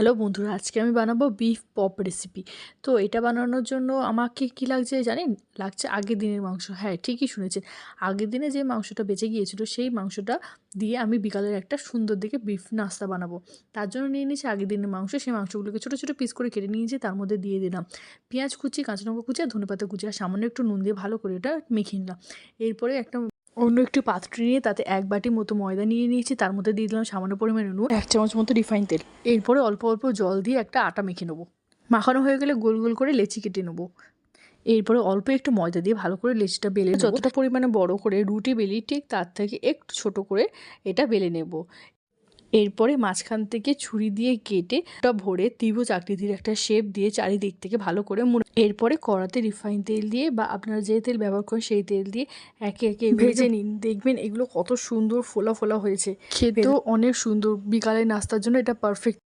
Hello বন্ধুরা, আজকে আমি বানাবো বিফ পপ রেসিপি। তো এটা বানানোর জন্য আমাকে কি লাগছে জানেন? লাগছে আগের দিনের মাংস। হ্যাঁ, ঠিকই শুনেছেন। আগের দিনে যে মাংসটা বেঁচে গিয়েছিল সেই মাংসটা দিয়ে আমি বিকালের একটা সুন্দর দেখে বিফ নাস্তা বানাবো। তার জন্য নিয়ে নিয়েছি আগের দিনের মাংস। সেই মাংসগুলোকে ছোটো ছোটো পিস করে কেটে নিয়েছি, তার মধ্যে দিয়ে দিলাম পেঁয়াজ কুচি, কাঁচা লঙ্কা কুচি আর ধনেপাতা কুচি আর সামান্য একটু নুন দিয়ে ভালো করে এটা মেখে নিলাম। এরপরে অন্য একটি পাত্র নিয়ে তাতে 1 বাটি মতো ময়দা নিয়ে নিয়েছি, তার মধ্যে দিয়ে দিলাম সামান্য পরিমাণে নুন, 1 চামচ মতো রিফাইন তেল। এরপরে অল্প অল্প জল দিয়ে একটা আটা মেখে নেবো। মাখানো হয়ে গেলে গোল গোল করে লেচি কেটে নেবো। এরপরে অল্প একটু ময়দা দিয়ে ভালো করে লেচিটা বেলে নেবো। যতটা পরিমাণে বড় করে রুটি বেলি ঠিক তার থেকে একটু ছোট করে এটা বেলে নেব। এরপরে মাঝখান থেকে ছুরি দিয়ে কেটে ওটা ভরে তীব্র চাকতি দিয়ে একটা শেপ দিয়ে চারিদিক থেকে ভালো করে এরপরে কড়াতে রিফাইন তেল দিয়ে বা আপনারা যে তেল ব্যবহার করেন সেই তেল দিয়ে একে একে ভেজে নিন। দেখবেন এগুলো কত সুন্দর ফোলা ফোলা হয়েছে, খেতেও অনেক সুন্দর। বিকালের নাস্তার জন্য এটা পারফেক্ট।